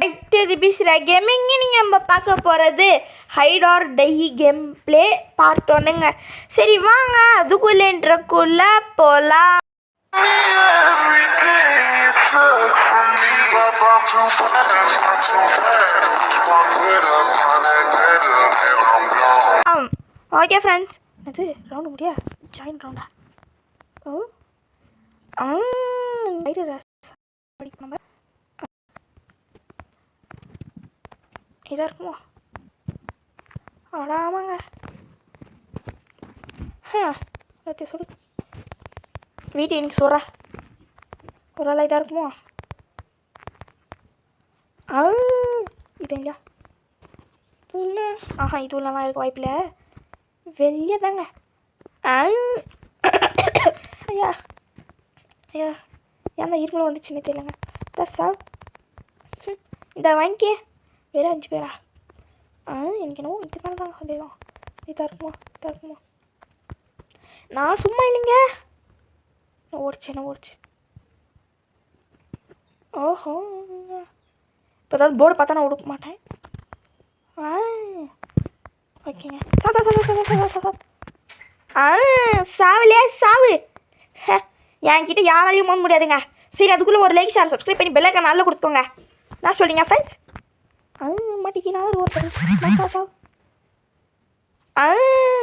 Back to the பிஸ்ரா gaming. நீங்கள் நம்ம பார்க்க போகிறது hide or die game play part 1ங்க. சரி வாங்க அதுக்குள்ளேன்றக்குள்ளே போகலாம். ஓகே ஃப்ரெண்ட்ஸ், அது ரவுண்டு முடியா ஜாயின் ரவுண்டா? நம்ம இதாக இருக்குமோ? ஆமாங்க. சொல்லு வீட்டு எனக்கு சொல்கிறா ஒரு ஆள் இதாக இருக்குமோ? இது இல்லையா? இல்லை. இது இல்லைலாம் இருக்க வாய்ப்பில்லை. வெளியே தாங்க. ஐயா ஐயா ஏன்னா இருக்குள்ள வந்துச்சுன்னு தெரியலங்க. தசா இந்த வாங்கிக்கே வேறு 5 பேரா? எனக்கு என்னவோ இதுக்கான தாங்க சந்தேகம். இதாக இருக்குமா? நான் சும்மா இல்லைங்க. ஓடிச்சு. ஓஹோ, இப்போ ஏதாவது போர்டு பார்த்தா நான் கொடுக்க மாட்டேன். ஓகேங்க. சாவுலே சாவு. என்கிட்ட யாராலையும் போக முடியாதுங்க. சரி, அதுக்குள்ளே ஒரு லைக் ஷேர் சப்ஸ்கிரைப் பண்ணி பெல் ஐக்கான் நல்லா கொடுத்துக்கோங்க. நான் சொல்லிங்க ஃப்ரெண்ட்ஸ். மாட்டிக்கினா ஒருத்தர்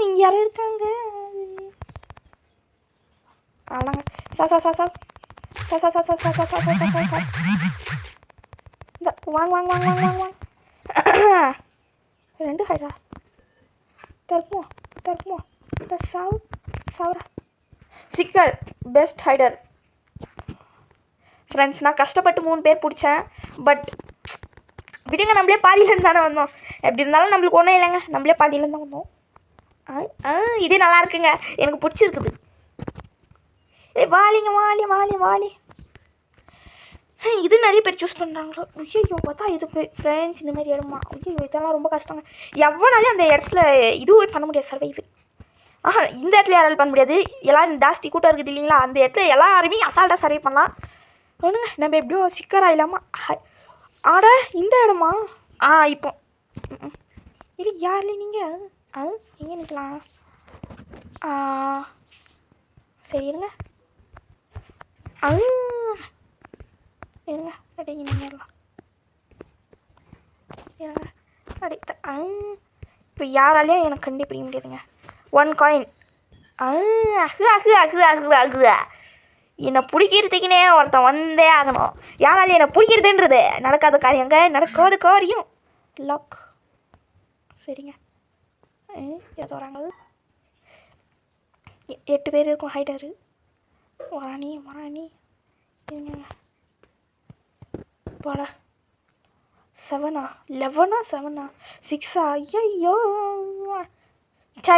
இங்கே யாரும் இருக்காங்க. ஆனாங்க வாங்க 2 ஹைடா தருக்குமோ சாவுரா. Seeker best hider friends. நான் கஷ்டப்பட்டு 3 பேர் பிடிச்சேன். பட் விடுங்க, நம்மளே பாதியிலேருந்து தானே வந்தோம். எப்படி இருந்தாலும் நம்மளுக்கு ஒன்றும் இல்லைங்க, நம்மளே பாதியிலேருந்து தான் வந்தோம். இதே நல்லா இருக்குங்க, எனக்கு பிடிச்சிருக்குது. வாலி இது நிறைய பேர் சூஸ் பண்ணுறாங்களோ. ஐயோ பார்த்தா இது ஃப்ரெண்ட்ஸ் இந்த மாதிரி இடமா? ஐயோ இதெல்லாம் ரொம்ப கஷ்டங்க. எவ்வளோனாலும் அந்த இடத்துல இதுவே பண்ண முடியாது சர்வைவு. இந்த இடத்துல யாராலும் பண்ண முடியாது. எல்லோரும் ஜாஸ்தி கூட்டம் இருக்குது இல்லைங்களா? அந்த இடத்துல எல்லாருமே அசால்ட்டாக சர்வை பண்ணலாம். ஒன்றுங்க நம்ம எப்படியும் சிக்கர் ஆகலாமா? ஆட இந்த இடமா? இப்போ இது யாரில் நீங்கள் எங்கே நிற்கலாம்? சரி இருங்க அடைங்க நீங்கலாம் இப்போ யாராலையும் எனக்கு கண்டுபிடிக்க முடியாதுங்க. 1 காயின். என்னை பிடிக்கிறதுக்குனே ஒருத்தன் வந்தே ஆகணும். யாராலையும் என்னை பிடிக்கிறதுன்றது நடக்காத காரியங்க. நடக்காத காரியம். லாக். சரிங்க. ஏதோ வராங்க. 8 பேர் இருக்கும் ஹைடரு. வராணி போடா. 7 11 7 6 ஐயோ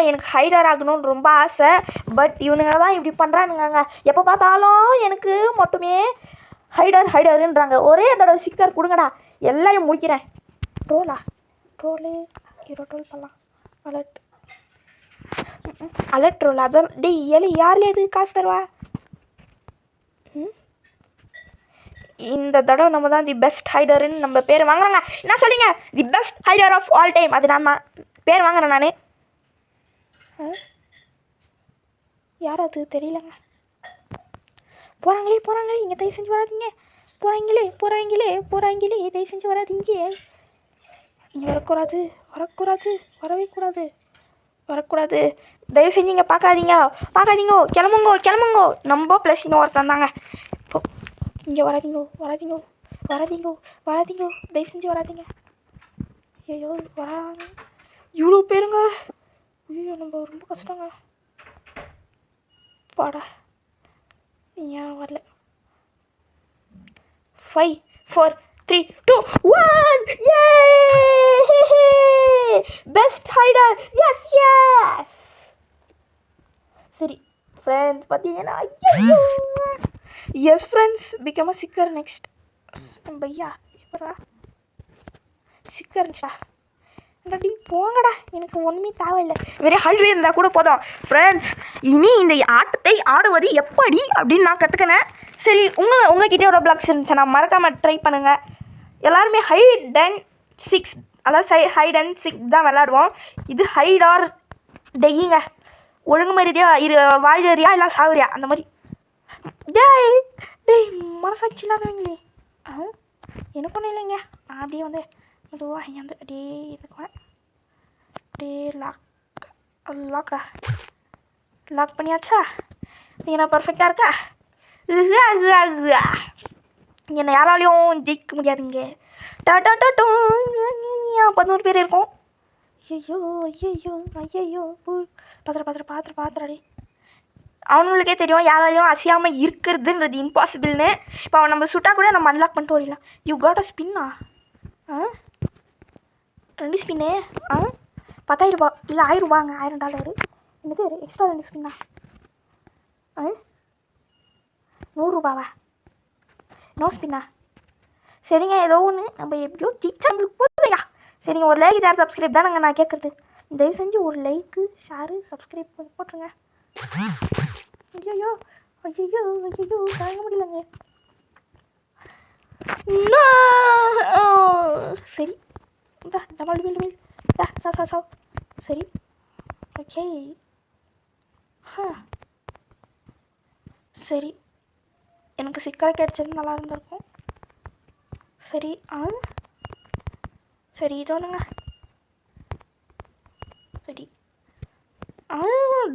எனக்கு ஹைடர் ஆகணும்னு ரொம்ப ஆசை. பட் இவனுங்க தான் இப்படி பண்ணுறானுங்க. எப்போ பார்த்தாலும் எனக்கு மட்டுமே ஹைடருன்றாங்க. ஒரே தடவை சிக்கர் கொடுங்கடா, எல்லாரையும் முடிக்கிறேன். ட்ரோலு ஹீரோ ட்ரோல் பண்ணலாம். Alert troll. அதான் டேய் யாரில் எது காசு தருவா? இந்த தடவை நம்ம தான் தி பெஸ்ட் ஹைடருன்னு நம்ம பேர் வாங்குறாங்க. என்ன சொல்றீங்க? The best hider of all time. அது நான் பேர் வாங்குறேன் நான். யார் அது தெரியலங்க. போகிறாங்களே இங்கே தயவு செஞ்சு வராதிங்க. போகிறாங்களே தயவு செஞ்சு வராதிங்க. இங்கே வரக்கூடாது. தயவு செஞ்சு இங்கே பார்க்காதீங்க. கிளம்புங்கோ. நம்ம ப்ளஸ் இன்னும் ஒருத்தன் தாங்க. இங்கே வராதிங்கோ. தயவு செஞ்சு வராதிங்க. ஐயோ வராங்க இவ்வளோ பேருங்க. ஐயோ நம்ம ரொம்ப கஷ்டங்க. பாடா ஏன் வரல? 5 4 3 2 1 பெஸ்ட் ஹைடர். எஸ் சரி ஃப்ரெண்ட்ஸ், பார்த்தீங்கன்னா ஐயோ yes friends, become a seeker next. பையா எப்படா சிக்கர் ரெடி போங்கடா, எனக்கு ஒன்றுமே தேவையில்லை. வெறும் 100 இருந்தால் கூட போதும் ஃப்ரெண்ட்ஸ். இனி இந்த ஆட்டத்தை ஆடுவது எப்படி அப்படின்னு நான் கற்றுக்கினேன். சரி உங்ககிட்டே ஒரு பிளாக்ஸ் இருந்துச்சுன்னா மறக்காமல் ட்ரை பண்ணுங்கள். எல்லாருமே ஹைட் அண்ட் சிக்ஸ், அதாவது ஹைட் அண்ட் சிக்ஸ் தான் விளாடுவோம். இது ஹைட் ஆர் டெய்யிங்க. ஒழுங்கு மாதிரியா வாழியா இல்லை சாகுறியா அந்த மாதிரி. டேய் மனசாட்சி இல்லாதவங்களே. எனக்கு ஒன்றும் இல்லைங்க. அப்படியே வந்து அதுவாக இங்கே வந்து அப்படியே இருக்குவேன். அப்படியே லாக் பண்ணியாச்சா? நீங்கள் பர்ஃபெக்டாக இருக்கா? என்னை யாராலையும் ஜெயிக்க முடியாதுங்க. 11 பேர் இருக்கும். ஐயோ பாத்திரடி. அவனுங்களுக்கே தெரியும் யாராலையும் அசையாமல் இருக்கிறதுன்றது இம்பாசிபிள்னு. இப்போ அவன் நம்ம சுட்டா கூட நம்ம அன்லாக் பண்ணிட்டு ஓடிடலாம். யூ காட் அ ஸ்பின்னா? 2 ஸ்பின்னு 10,000 ரூபா இல்லை $1000, $1000. என்னது எக்ஸ்ட்ரா 2 ஸ்பின்னா? 100 ரூபாவா? நோ ஸ்பின்னா? சரிங்க, ஏதோ ஒன்று நம்ம எப்படியோ ஜிச்சா நம்மளுக்கு போதுலையா. சரிங்க, ஒரு லைக் ஷேர் சப்ஸ்கிரைப் தானங்க நான் கேட்குறது. தயவு செஞ்சு ஒரு லைக்கு ஷேரு சப்ஸ்கிரைப் போட்டுருங்க. ஐயோ தாங்க முடியலங்க. சரி டபுள் வில் சரி ஓகே. சரி, எனக்கு சிக்கலாக கிடைச்சது நல்லா இருந்திருக்கும். சரி சரி இது ஒன்றுங்க. சரி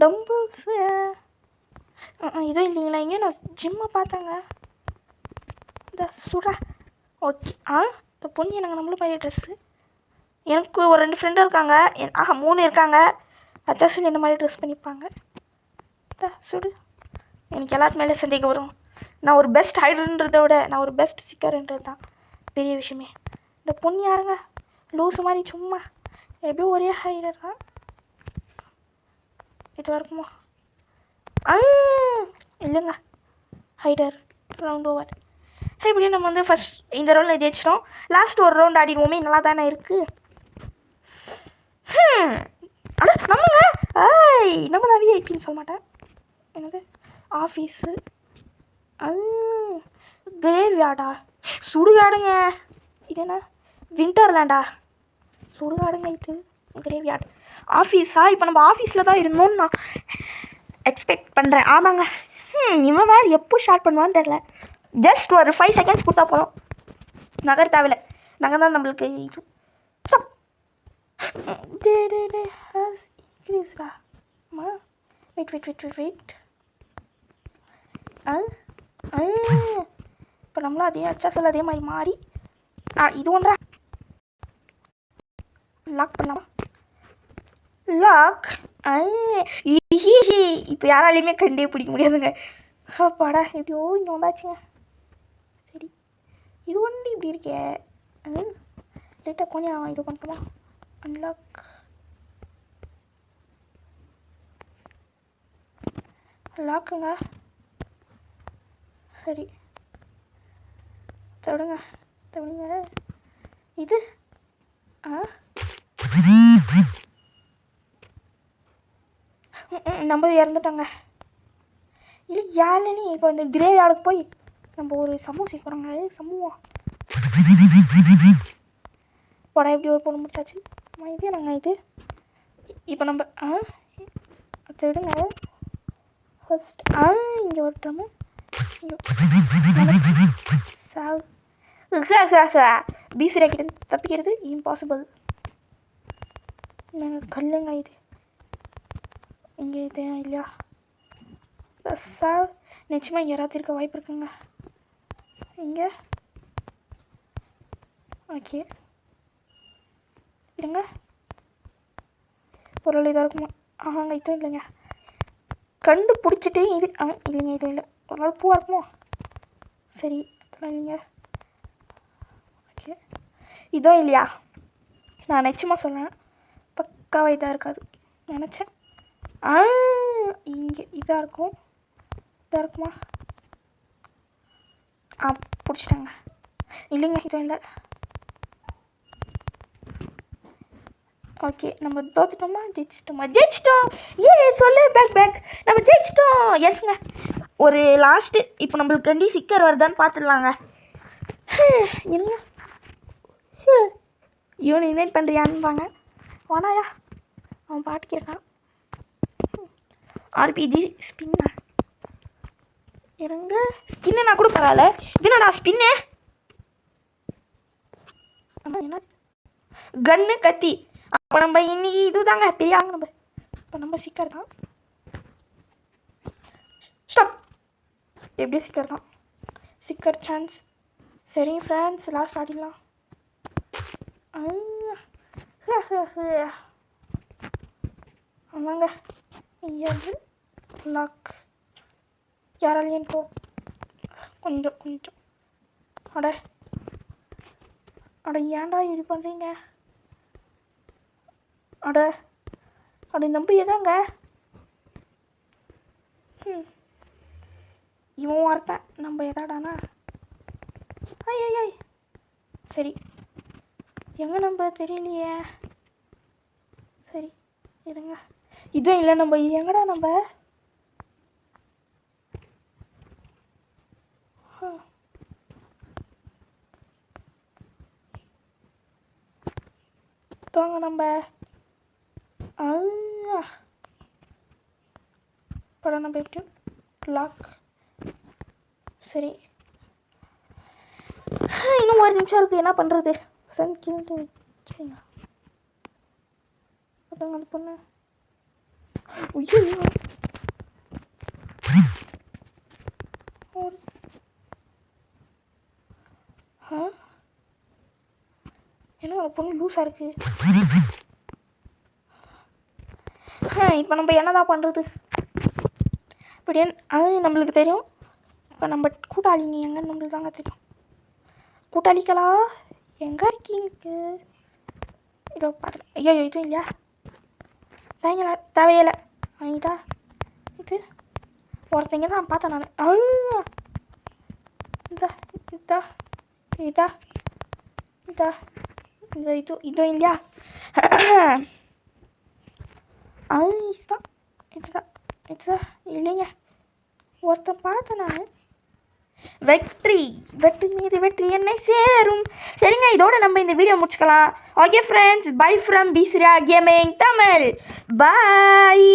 டம்பிள்ஸ் இதுவும் இல்லைங்களா? இங்கே நான் ஜிம்மை பார்த்தேங்க. இந்த சுடா ஓகே. இந்த பொண்ணு எனக்கு நம்மள மாதிரி ட்ரெஸ்ஸு. எனக்கு ஒரு 2 ஃப்ரெண்டு இருக்காங்க. 3 இருக்காங்க. அச்சாசன் என்ன மாதிரி ட்ரெஸ் பண்ணியிருப்பாங்க. சுடு. எனக்கு எல்லாத்து மேலே சந்தேகம் வரும். நான் ஒரு பெஸ்ட் ஹைடர்ன்றதை விட நான் ஒரு பெஸ்ட் சிக்கர்ன்றது தான் பெரிய விஷயமே. இந்த பொண்ணு யாருங்க? லூஸு மாதிரி சும்மா எப்படியோ ஒரே ஹைடர் தான். இது வரைக்குமா? இல்லைங்க, ஹைடர் ரவுண்ட் ஓவர். இப்படியும் நம்ம வந்து ஃபஸ்ட் இந்த ரவுண்டில் ஜெயிச்சிட்டோம். லாஸ்ட் ஒரு ரவுண்ட் ஆடிடுவோமே, நல்லா தானே இருக்குது. நம்மங்க நம்ம தான் விஐபின்னு சொல்ல மாட்டேன். என்னது ஆஃபீஸு கிரேவ்யார்டா? சுடுகாடுங்க. இது என்ன விண்டர்லேண்டா? சுடுகாடுங்க. இது கிரேவ்யார்டு. ஆஃபீஸா? இப்போ நம்ம ஆஃபீஸில் தான் இருந்தோம்னு நான் எக்ஸ்பெக்ட் பண்ணுறேன். ஆமாங்க. இவன் வேறு எப்போ ஸ்டார்ட் பண்ணுவான்னு தெரில. ஜஸ்ட் ஒரு 5 செகண்ட்ஸ் கொடுத்தா போதும். நகர் தேவையில்ல. நகர் தான் நம்மளுக்கு இது. வெயிட். இப்போ நம்மளும் அதே அச்சாசல் அதே மாதிரி மாறி இது ஒன்றா லாக் பண்ணலாமா? லாக். இப்போ யாராலையுமே கண்டே பிடிக்க முடியாதுங்க. அப்பாடா எப்படியோ இங்கே வந்தாச்சுங்க. சரி, இது ஒன்று இப்படி இருக்கே. லைட்டாக கொஞ்சம் இது பண்ணட்டுமா? அன்லாக். லாக்குங்க. சரி தொடுங்க. இது நம்ம இறந்துட்டாங்க. இல்லை யாருன்னு இப்போ இந்த கிரே யாருக்கு போய் நம்ம ஒரு சமூகம் செய்யறாங்க. சமூகம் படம் எப்படி ஒரு பொண்ணு முடிச்சாச்சு. இதே நாங்கள் இது இப்போ நம்ம விடுங்க. ஃபர்ஸ்ட் இங்கே ஒரு ட்ரம்மு பீசுரா கிட்ட தப்பிக்கிறது இம்பாசிபிள். நாங்கள் கல்லுங்க. இது இங்கே இது இல்லையா? நிச்சயமாக யாராவது இருக்க வாய்ப்பு இருக்குங்க இங்கே. ஓகே இருங்க. பொருள் இதாக இருக்குமா? இதுவும் இல்லைங்க. கண்டுபிடிச்சிட்டு இது இல்லைங்க. இதுவும் இல்லை. ஒரு நாள் பூவாக இருக்குமோ? சரி அதெல்லாம் இல்லைங்க. ஓகே இதுவும் இல்லையா? நான் நிச்சயமாக சொன்னேன் பக்காவாக இதாக இருக்காது நினச்சேன். இங்கே இதாக இருக்கும். இதாக இருக்குமா? பிடிச்சிட்டாங்க. இல்லைங்க இதுவும் இல்லை. ஓகே நம்ம தோத்துட்டோமா ஜெயிச்சிட்டோம். சொல்லு பேக் நம்ம ஜெயிச்சிட்டோம். எஸ்ங்க. ஒரு லாஸ்ட்டு இப்போ நம்மளுக்கு கண்டி சிக்கர் வருதான்னு பார்த்துடலாங்க. இருங்க இவனை இன்வைட் பண்ணுறியான்பாங்க. வேணாயா, அவன் பாட்டு கேட்கான். ஆர்பிஜி ஸ்பின்னா இருங்க, ஸ்கின்னுனா கூட பரவாயில்ல. இது என்னடா ஸ்பின்னு? என்ன கன்னு கத்தி. அப்போ நம்ம இன்னைக்கு இதுதாங்க பெரிய ஆங்க. நம்ம சிக்கர் தான். ஸ்டாப். எப்படியும் சிக்கர் தான். சிக்கர் சான்ஸ். சரிங்க ஃப்ரெண்ட்ஸ், லாஸ்ட் ஆடிடலாம். ஆமாங்க, எது லாக் யாராலையும் போ. கொஞ்சம் அட ஏன்டா இப்படி பண்ணுறீங்க? அட நம்ப எதாங்க இவன் வார்த்தேன். நம்ம எதாடானா ஐய் சரி, எங்கே நம்ம தெரியலையே. சரி இருங்க, இதுவும் இல்லை. நம்ம எங்கடா நம்ம தோங்க நம்ம படம் நம்ம எப்படி லாக். சரி, இன்னும் 1 நிமிஷம் இருக்குது. என்ன பண்ணுறது? சன் கில்டு சரிங்க. அதாங்க அது பொண்ணு. ஏன்னா அந்த பொண்ணு லூஸாக இருக்குது. இப்போ நம்ம என்னதான் பண்ணுறது? இப்படி அது நம்மளுக்கு தெரியும். இப்போ நம்ம கூட்டாளிங்க எங்கன்னு நம்மளுக்கு தாங்க தெரியும். கூட்டாளிகளா எங்கே இருக்கீங்க? இதோ பார்த்து. ஐயோ இதுவும் இல்லையா? தேவையில்லை தேவையில்லை. இதா இது ஒருத்தங்க தான் பார்த்தேன் நான். இதா இதா இதா இதா இந்த இதுவும் இல்லையா? இதுதான் இதுதான் இதுதான் இல்லைங்க. ஒருத்தன் பார்த்தேன் நான். வெற்றி மீது வெற்றி என்னை சேரும். சரிங்க, இதோட நம்ம இந்த வீடியோ முடிச்சுக்கலாம். ஓகே ஃப்ரெண்ட்ஸ், பை ஃப்ரம் பீஸ்ரியா கேமிங் தமிழ். பாய்.